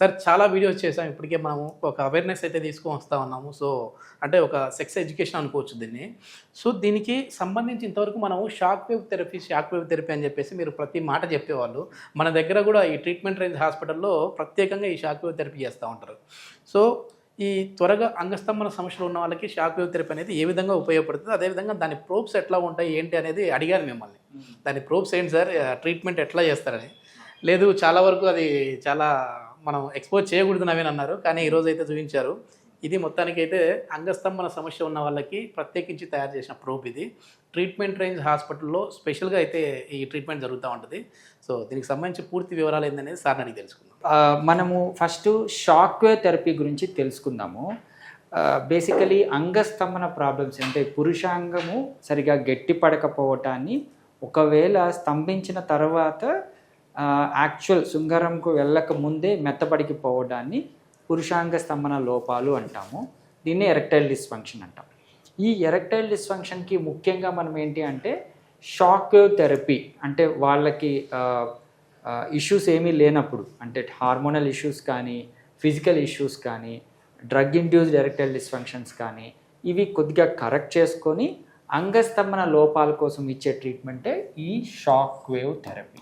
Sir చాలా videos చేసాం. ఇప్పటికే మనము ఒక అవేర్‌నెస్ అయితే తీసుకొని వస్తా ఉన్నాము. సో, అంటే ఒక సెక్స్ ఎడ్యుకేషన్ అనుకోవచ్చు దీన్ని. సో, దీనికి సంబంధించి ఇంతవరకు మనము షాక్ వేవ్ థెరపీ అని చెప్పేసి మీరు ప్రతి మాట చెప్పేవాళ్ళు. మన దగ్గర కూడా ఈ ట్రీట్మెంట్ రేంజ్ హాస్పిటల్‌లో ప్రత్యేకంగా ఈ షాక్ వేవ్ థెరపీ చేస్తా ఉంటారు. సో, ఈ త్వరగా అంగస్తంభన సమస్యలు ఉన్న వాళ్ళకి షాక్ వేవ్ థెరపీ అనేది ఏ విధంగా ఉపయోగపడుతుంది? అదేవిధంగా దాని ప్రోబ్స్ ఎట్లా ఉంటాయి? ఏంటి అనేది అడిగాను మిమ్మల్ని. దాని ప్రోబ్స్ ఏంటి సార్? ట్రీట్మెంట్ ఎట్లా చేస్తారని? లేదు చాలా వరకు అది చాలా మనం ఎక్స్‌పోజ్ చేయకూడదు నవీన్ కానీ ఈరోజైతే చూపించారు. ఇది మొత్తానికైతే అంగస్తంభన సమస్య ఉన్న వాళ్ళకి ప్రత్యేకించి తయారు చేసిన ప్రోబ్ ఇది. ట్రీట్మెంట్ రేంజ్ హాస్పిటల్‌లో స్పెషల్‌గా అయితే ఈ ట్రీట్మెంట్ జరుగుతా ఉంటది. సో, దీనికి సంబంధించి పూర్తి వివరాలు ఏందనేది సార్‌ని అడిగి తెలుసుకుందాం. మనము ఫస్ట్ షాక్ వేవ్ థెరపీ గురించి తెలుసుకుందాము. బేసికలీ అంగస్తంభన ప్రాబ్లమ్స్ అంటే పురుషాంగము సరిగా గట్టి పడకపోవటాన్ని ఒకవేళ స్తంభించిన తర్వాత యాక్చువల్ శృంగారంకు వెళ్ళక ముందే మెత్తబడికి పోవడాన్ని పురుషాంగ స్తంభన లోపాలు అంటాము. దీన్ని ఎరెక్టైల్ డిస్ఫంక్షన్ అంటాం. ఈ ఎరెక్టైల్ డిస్ఫంక్షన్కి ముఖ్యంగా మనం ఏంటి అంటే షాక్ వేవ్ థెరపీ అంటే వాళ్ళకి ఇష్యూస్ ఏమీ లేనప్పుడు అంటే హార్మోనల్ ఇష్యూస్ కానీ ఫిజికల్ ఇష్యూస్ కానీ డ్రగ్ ఇండ్యూస్డ్ ఎరెక్టైల్ డిస్ఫంక్షన్స్ కానీ ఇవి కొద్దిగా కరెక్ట్ చేసుకొని అంగస్తంభన లోపాల కోసం ఇచ్చే ట్రీట్మెంటే ఈ షాక్ వేవ్ థెరపీ.